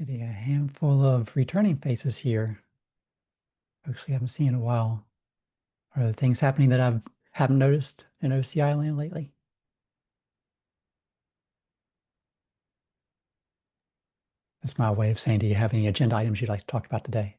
Getting a handful of returning faces here. Folks we haven't seen in a while. Are there things happening that I haven't noticed in OCI land lately? That's my way of saying, do you have any agenda items you'd like to talk about today?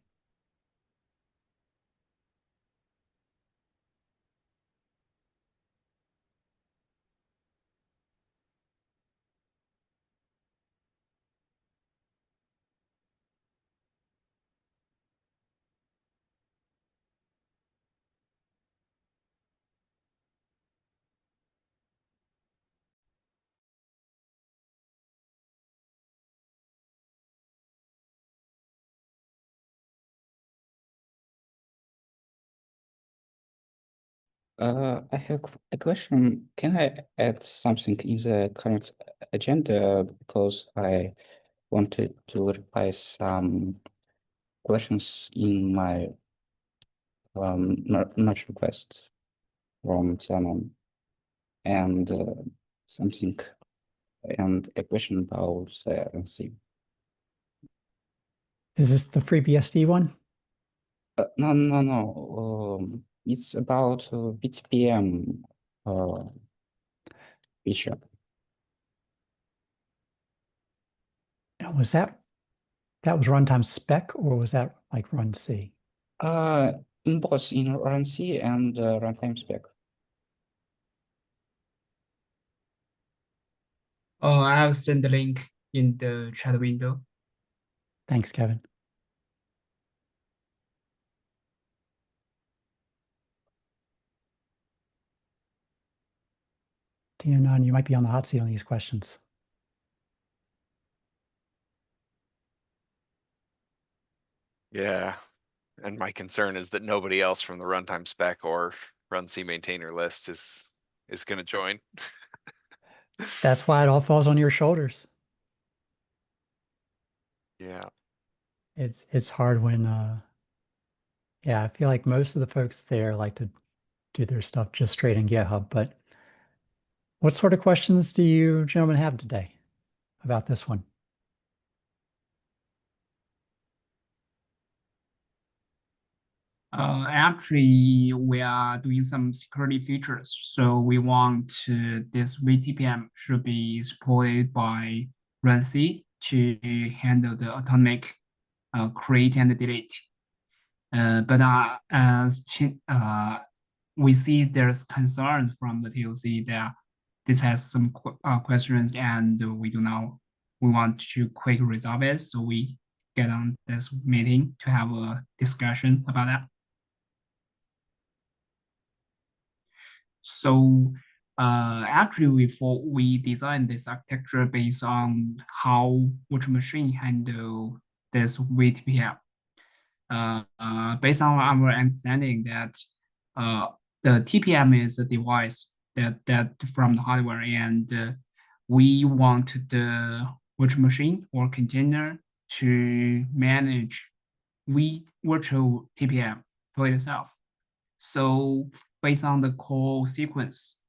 I have a question. Can I add something in the current agenda because I wanted to reply some questions in my merge request from someone and something and a question about the NC. Is this the FreeBSD one? No. It's about BTPM feature. And was that was runtime spec, or was that like run C? In both in run C and runtime spec. I have sent the link in the chat window. Thanks, Kevin. Tina Nunn, you might be on the hot seat on these questions. Yeah, and my concern is that nobody else from the runtime spec or run C maintainer list is going to join. That's why it all falls on your shoulders. Yeah. It's hard when yeah, I feel like most of the folks there like to do their stuff just straight in GitHub, but what sort of questions do you gentlemen have today about this one? Actually, we are doing some security features. So we want this VTPM should be supported by RunC to handle the atomic create and delete. But as we see there's concern from the TOC that this has some questions and we want to quick resolve it. So we get on this meeting to have a discussion about that. So actually, we designed this architecture based on how virtual machine handle this VTPM. Based on our understanding that the TPM is a device that from the hardware, and we want the virtual machine or container to manage virtual TPM for itself. So based on the call sequence,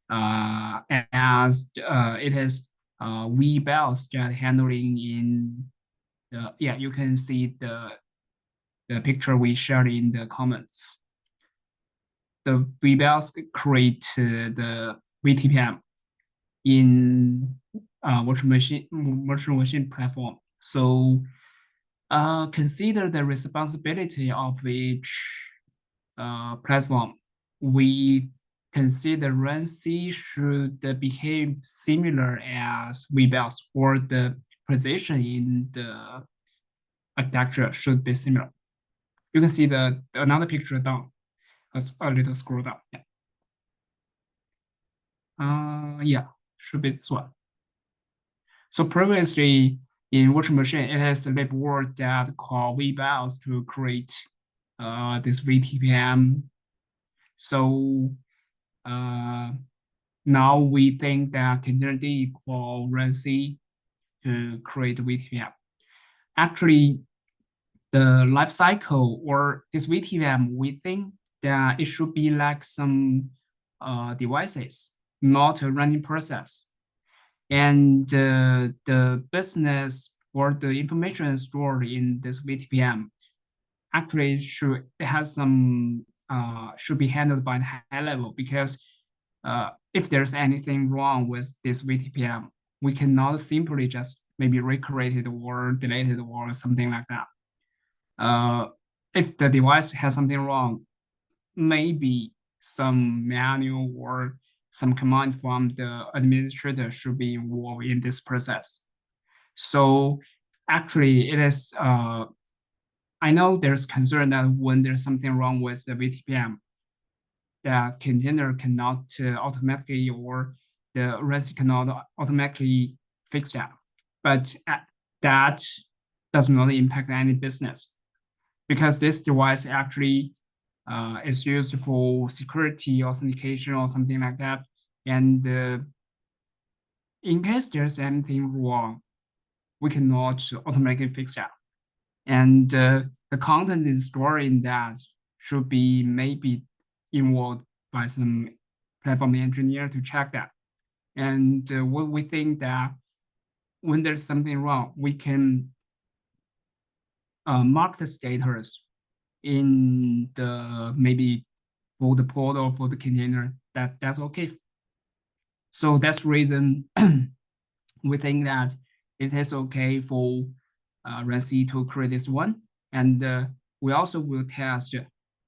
as it is VBells just handling in the, yeah, you can see the picture we shared in the comments. The VBells create the VTPM in virtual machine platform. So consider the responsibility of each platform. We consider RunC should behave similar as VBells, or the position in the architecture should be similar. You can see another picture down, a little scroll down. Yeah, should be this one. So previously in virtual machine, it has a libword that called VBells to create this VTPM. So now we think that containerd equal RunC to create VTPM. Actually, the life cycle or this VTPM, we think that it should be like some devices, not a running process. And the business or the information stored in this VTPM actually should be handled by the high level, because if there's anything wrong with this VTPM, we cannot simply just maybe recreate it or delete it or something like that. If the device has something wrong, maybe some manual or some command from the administrator should be involved in this process. So actually it is, I know there's concern that when there's something wrong with the VTPM, the container cannot automatically, or the REST cannot automatically fix that. But that does not impact any business, because this device actually is used for security authentication or something like that. And in case there's anything wrong, we cannot automatically fix that. And the content is stored in that should be maybe involved by some platform engineer to check that. And what we think that when there's something wrong, we can mark the status in the maybe for the pod or for the container. That's okay. So that's the reason we think that it is okay for RANC to create this one. And we also will test,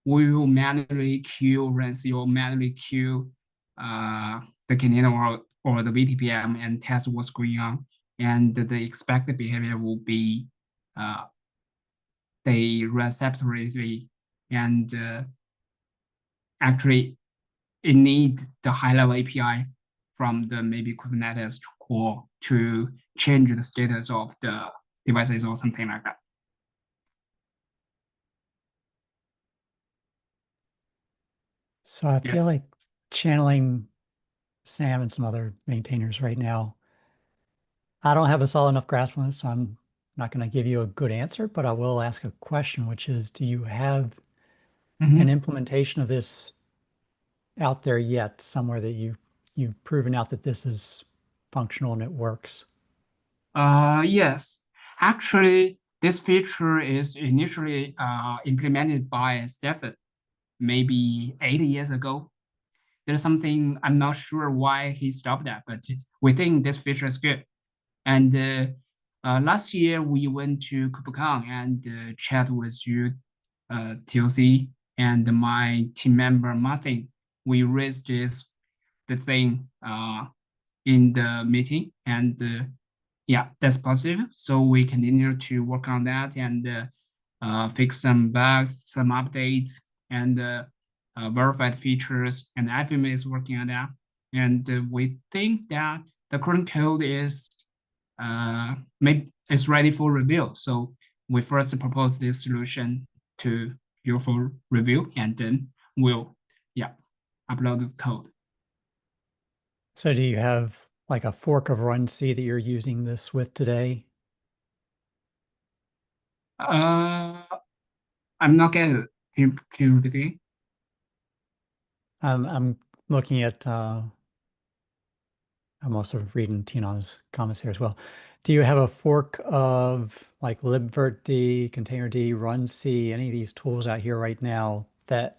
we will manually queue RANC or manually queue the container or the VTPM and test what's going on. And the expected behavior will be they run separately, and actually it needs the high-level API from the maybe Kubernetes to call to change the status of the devices or something like that. So I Yes. feel like channeling Sam and some other maintainers right now. I don't have a solid enough grasp on this, so I'm not going to give you a good answer, but I will ask a question, which is, do you have an implementation of this out there yet, somewhere that you've proven out that this is functional and it works? Yes. Actually, this feature is initially implemented by Stefan maybe 8 years ago. There's something, I'm not sure why he stopped that, but we think this feature is good. And last year we went to KubeCon and chat with you, TOC, and my team member Martin. We raised the thing in the meeting, and yeah, that's positive. So we continue to work on that and fix some bugs, some updates, and verified features. And IFM is working on that. And we think that the current code is ready for review. So we first propose this solution to you for review, and then we'll upload the code. So do you have like a fork of Run C that you're using this with today? I'm not getting it. Can you repeat? I'm looking at I'm also reading Tinon's comments here as well. Do you have a fork of like libvirtd, containerd, Run C, any of these tools out here right now that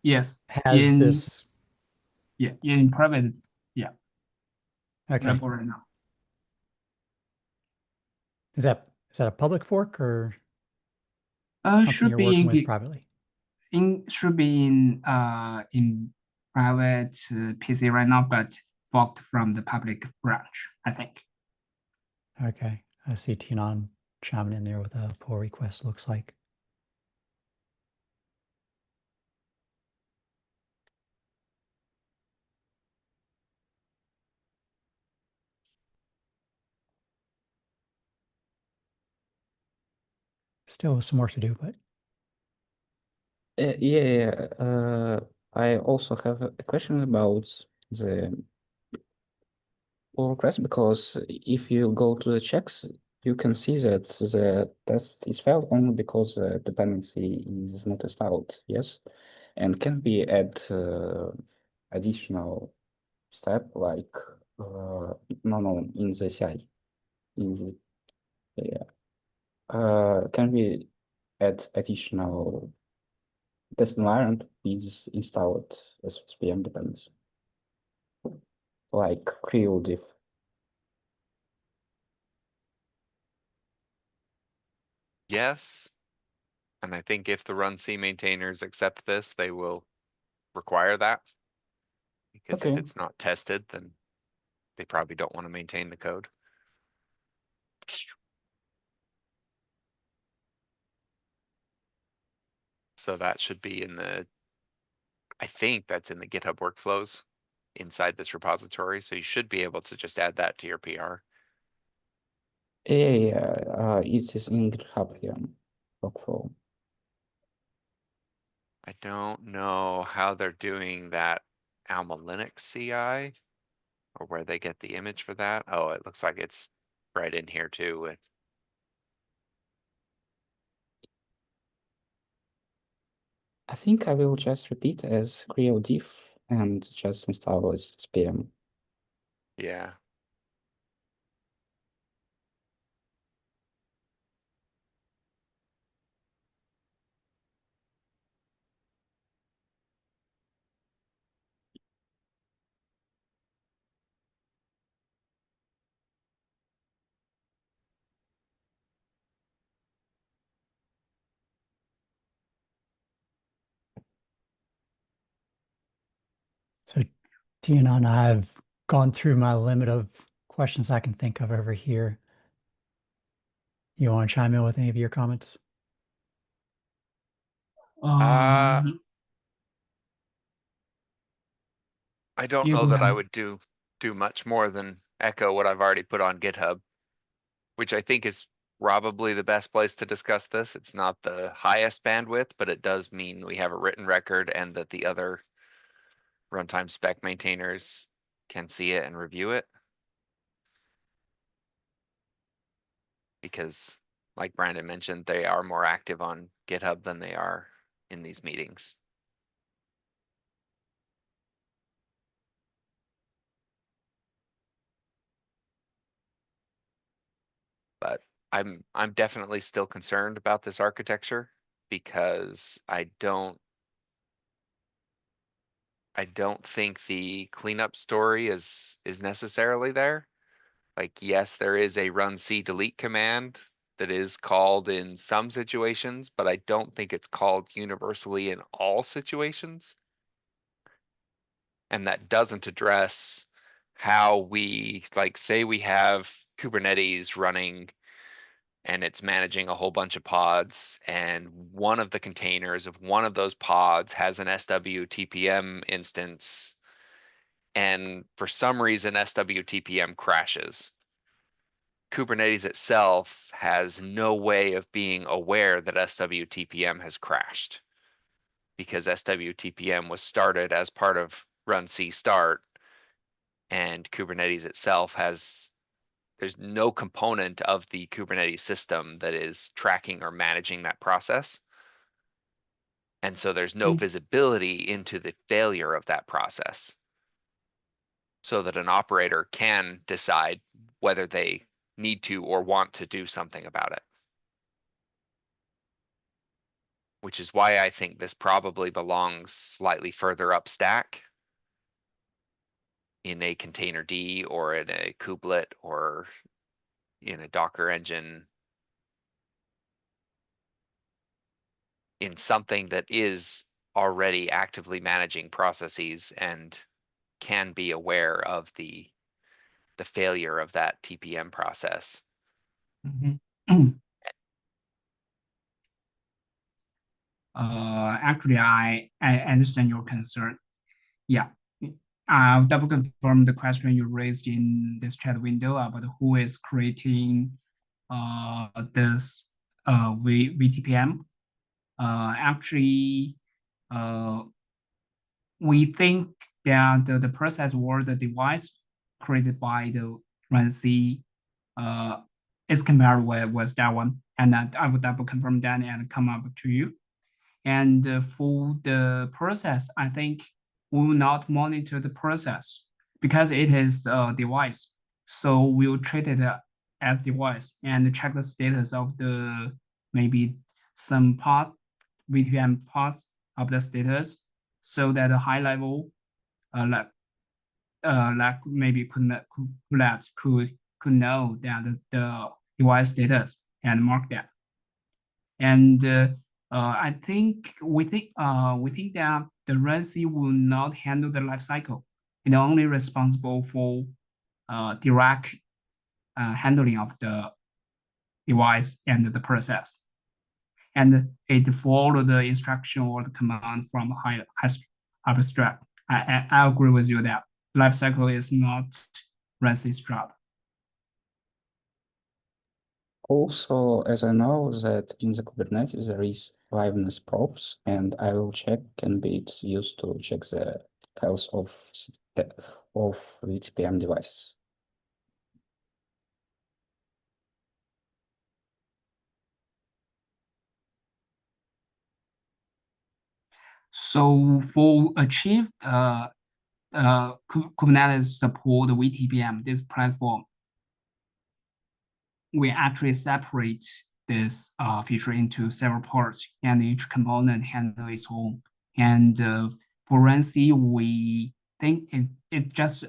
Yes. has this? Yeah, in private, Okay. repo right now. Is that a public fork or something Should you're be working with in privately? should be in private PC right now, but forked from the public branch, I think. Okay. I see Tinon chiming in there with a pull request, looks like. Still some work to do, but I also have a question about the pull request, because if you go to the checks, you can see that the test is failed only because the dependency is not installed. Yes, and can we add additional step like no in the CI Can we add additional test environment is installed as SPM dependency, like Creo diff? Yes. And I think if the run C maintainers accept this, they will require that. Because if Okay. it's not tested, then they probably don't want to maintain the code. So that should be in the, I think that's in the GitHub workflows inside this repository. So you should be able to just add that to your PR. Yeah, it is in GitHub here, workflow. I don't know how they're doing that Alma Linux CI or where they get the image for that. Oh, it looks like it's right in here too with, I think I will just repeat as Creo diff and just install as SPM. yeah. So Tina and I have gone through my limit of questions I can think of over here. You want to chime in with any of your comments? I don't Yeah, know go that I ahead. would do much more than echo what I've already put on GitHub, which I think is probably the best place to discuss this. It's not the highest bandwidth, but it does mean we have a written record and that the other runtime spec maintainers can see it and review it. Because like Brandon mentioned, they are more active on GitHub than they are in these meetings. But I'm definitely still concerned about this architecture because I don't think the cleanup story is necessarily there. Like, yes, there is a run C delete command that is called in some situations, but I don't think it's called universally in all situations. And that doesn't address how we, like, say we have Kubernetes running and it's managing a whole bunch of pods, and one of the containers of one of those pods has an SWTPM instance, and for some reason SWTPM crashes. Kubernetes itself has no way of being aware that SWTPM has crashed because SWTPM was started as part of run C start, and Kubernetes itself there's no component of the Kubernetes system that is tracking or managing that process. And so there's no visibility into the failure of that process so that an operator can decide whether they need to or want to do something about it. Which is why I think this probably belongs slightly further up stack in a container D or in a kubelet or in a Docker engine, in something that is already actively managing processes and can be aware of the failure of that TPM process. Actually, I understand your concern. Yeah, I'll double confirm the question you raised in this chat window about who is creating this VTPM. Actually, we think that the process or the device created by the RunC is comparable with that one. And I will double confirm that and come up to you. And for the process, I think we will not monitor the process because it is a device. So we'll treat it as device and check the status of the maybe some part VPN parts of the status, so that a high level like maybe could know that the device status and mark that. And I think we think that the RANC will not handle the life cycle. It's only responsible for direct handling of the device and the process. And it follow the instruction or the command from high abstract. I agree with you that life cycle is not RANC's job. Also, as I know that in the Kubernetes there is liveness probes, and I will check can be it used to check the health of VTPM devices. So for achieve Kubernetes support VTPM, this platform, we actually separate this feature into several parts, and each component handles its own. And for RANC, we think it just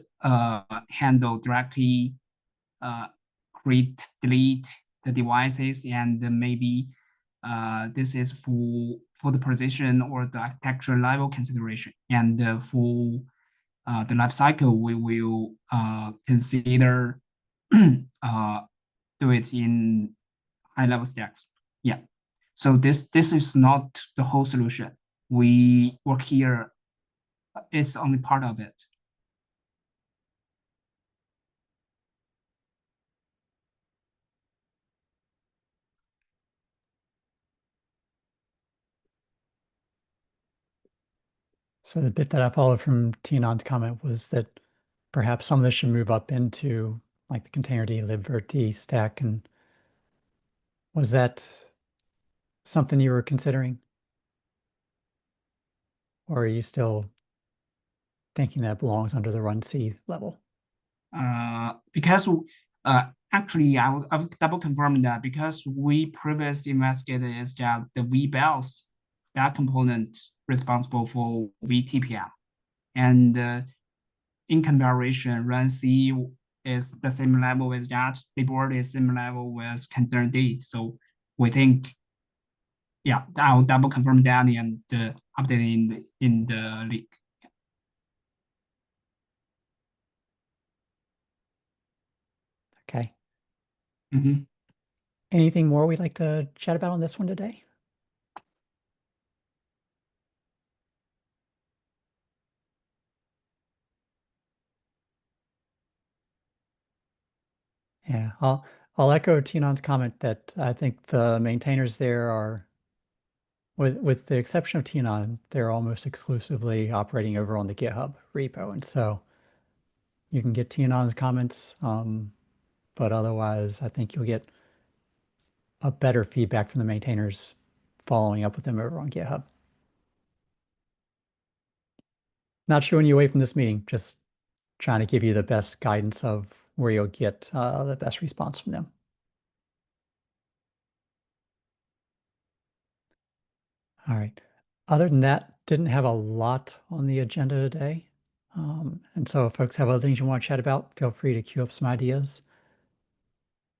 handle directly create, delete the devices, and maybe this is for the position or the architecture level consideration. And for the life cycle, we will consider do it in high level stacks. Yeah. So this is not the whole solution. We work here, it's only part of it. So the bit that I followed from Tinan's comment was that perhaps some of this should move up into like the containerd libvirt stack. And was that something you were considering? Or are you still thinking that belongs under the run C level? Because actually, I've double confirmed that because we previously investigated is that the VBELS, that component responsible for VTPM, and in comparison, RANC is the same level with that. libvirt is same level with containerd. So we think, yeah, I'll double confirm that and update in the leak. Okay. Mm-hmm. Anything more we'd like to chat about on this one today? Yeah, I'll echo Tinan's comment that I think the maintainers there are, with the exception of Tinan, they're almost exclusively operating over on the GitHub repo. And so you can get Tinan's comments, but otherwise I think you'll get a better feedback from the maintainers following up with them over on GitHub. Not shooing you away from this meeting, just trying to give you the best guidance of where you'll get the best response from them. All right. Other than that, didn't have a lot on the agenda today. And so if folks have other things you want to chat about, feel free to queue up some ideas.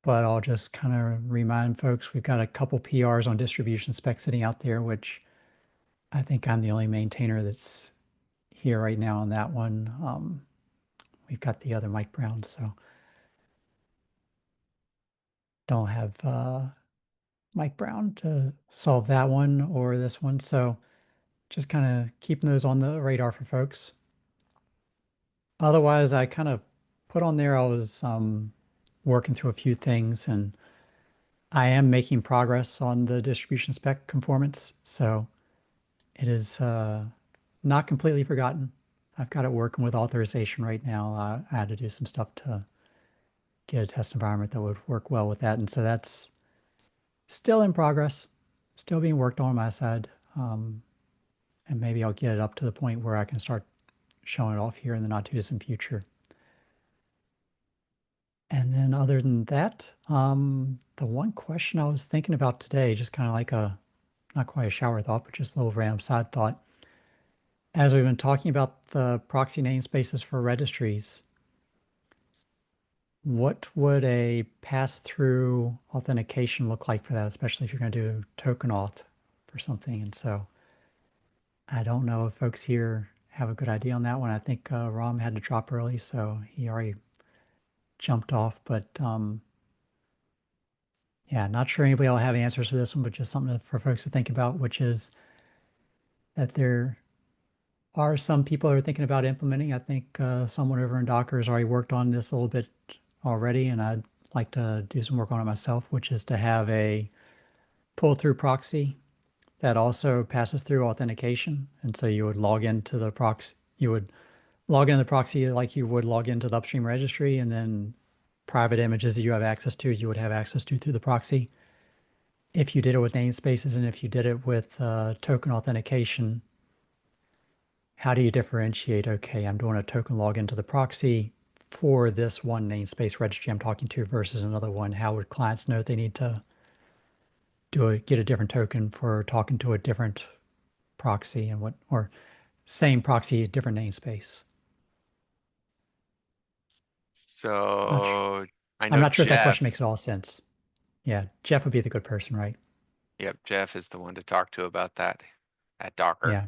But I'll just kind of remind folks, we've got a couple PRs on distribution spec sitting out there, which I think I'm the only maintainer that's here right now on that one. We've got the other Mike Brown, so don't have Mike Brown to solve that one or this one. So just kind of keeping those on the radar for folks. Otherwise, I kind of put on there, I was working through a few things, and I am making progress on the distribution spec conformance. So it is not completely forgotten. I've got it working with authorization right now. I had to do some stuff to get a test environment that would work well with that. And so that's still in progress, still being worked on my side. And maybe I'll get it up to the point where I can start showing it off here in the not too distant future. And then other than that, the one question I was thinking about today, just kind of like not quite a shower thought, but just a little random side thought. As we've been talking about the proxy namespaces for registries, what would a pass-through authentication look like for that, especially if you're going to do token auth for something? And so I don't know if folks here have a good idea on that one. I think Ram had to drop early, so he already jumped off. But yeah, not sure anybody will have answers for this one, but just something for folks to think about, which is that there are some people who are thinking about implementing. I think someone over in Docker has already worked on this a little bit already, and I'd like to do some work on it myself, which is to have a pull-through proxy that also passes through authentication. And so you would log into the proxy, you would log into the proxy like you would log into the upstream registry, and then private images that you have access to, you would have access to through the proxy. If you did it with namespaces and if you did it with token authentication, how do you differentiate? Okay, I'm doing a token login to the proxy for this one namespace registry I'm talking to versus another one. How would clients know they need to get a different token for talking to a different proxy and what, or same proxy, different namespace? Not sure. So I I'm know not sure if that question Jeff. makes all sense. Yeah, Jeff would be the good person, right? Yep, Jeff is the one to talk to about that at Docker. Yeah.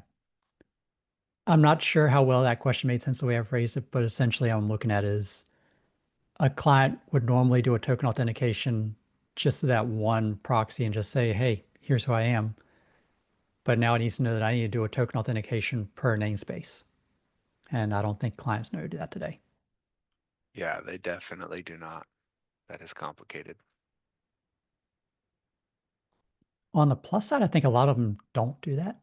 I'm not sure how well that question made sense the way I phrased it, but essentially I'm looking at is a client would normally do a token authentication just to that one proxy and just say, hey, here's who I am. But now it needs to know that I need to do a token authentication per namespace. And I don't think clients know to do that today. Yeah, they definitely do not. That is complicated. On the plus side, I think a lot of them don't do that.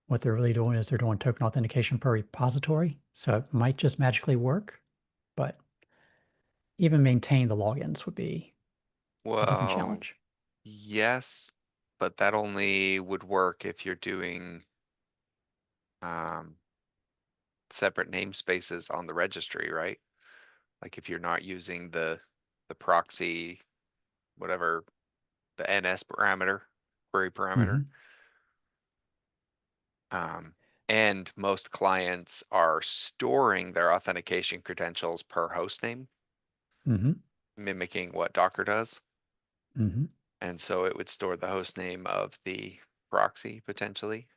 What they're really doing is they're doing token authentication per repository. So it might just magically work, but even maintain the logins would be a different Well, challenge. yes, but that only would work if you're doing um separate namespaces on the registry, right? Like if you're not using the proxy, whatever, the NS parameter, query parameter. Hmm. And most clients are storing their authentication credentials per host name, Hmm. mimicking what Docker does. Hmm. And so it would store the host name of the proxy potentially,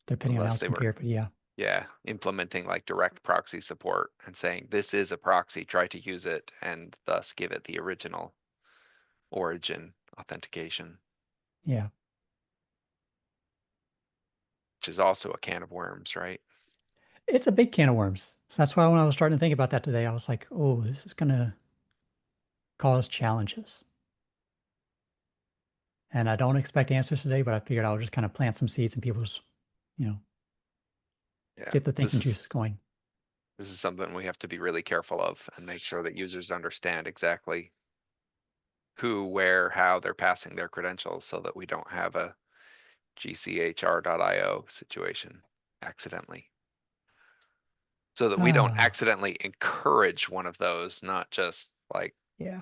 Depending on how unless it's they were, configured, but yeah. yeah, implementing like direct proxy support and saying, this is a proxy, try to use it, and thus give it the original origin authentication, Yeah. which is also a can of worms, right? It's a big can of worms. So that's why when I was starting to think about that today, I was like, oh, this is going to cause challenges. And I don't expect answers today, but I figured I would just kind of plant some seeds in people's, you know, Yeah, get the thinking juices going. this is something we have to be really careful of and make sure that users understand exactly who, where, how they're passing their credentials so that we don't have a gchr.io situation accidentally. So that we don't Ah, accidentally encourage one of those, not just like yeah.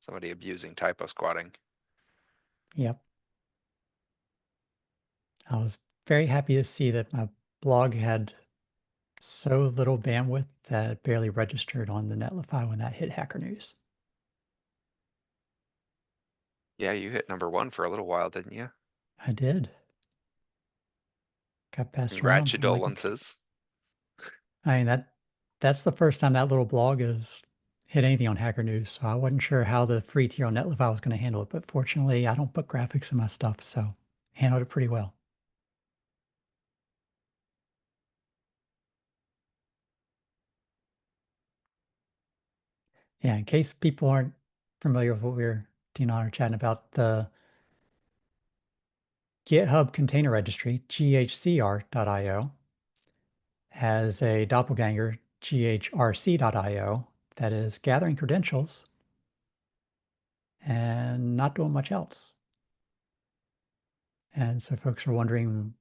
somebody abusing typo squatting. Yep. I was very happy to see that my blog had so little bandwidth that it barely registered on the Netlify when that hit Hacker News. Yeah, you hit #1 for a little while, didn't you? I did. Got passed around. I'm like, okay. Congratulations. I mean that's the first time that little blog has hit anything on Hacker News. So I wasn't sure how the free tier on Netlify was going to handle it, but fortunately I don't put graphics in my stuff, so handled it pretty well. Yeah, in case people aren't familiar with what Tina and I are chatting about, the GitHub Container Registry, ghcr.io, has a doppelganger, ghrc.io, that is gathering credentials and not doing much else. And so folks are wondering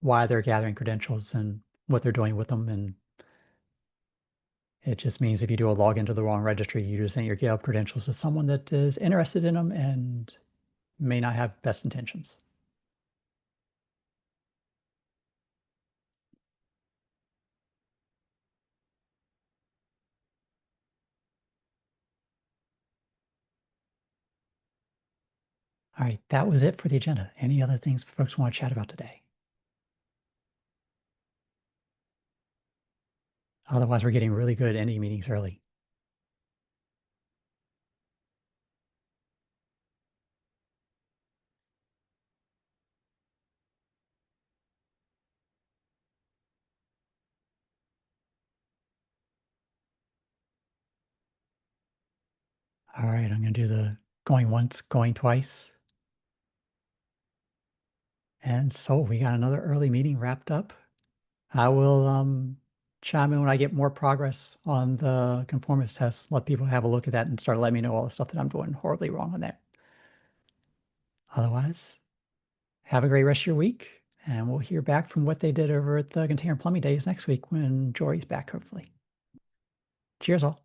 why they're gathering credentials and what they're doing with them. And It just means if you do a login to the wrong registry, you just send your GitHub credentials to someone that is interested in them and may not have best intentions. All right, that was it for the agenda. Any other things folks want to chat about today? Otherwise, we're getting really good at ending meetings early. All right, I'm going to do the going once, going twice. And so we got another early meeting wrapped up. I will chime in when I get more progress on the conformance test, let people have a look at that and start letting me know all the stuff that I'm doing horribly wrong on that. Otherwise, have a great rest of your week, and we'll hear back from what they did over at the Container Plumbing Days next week when Jory's back, hopefully. Cheers all.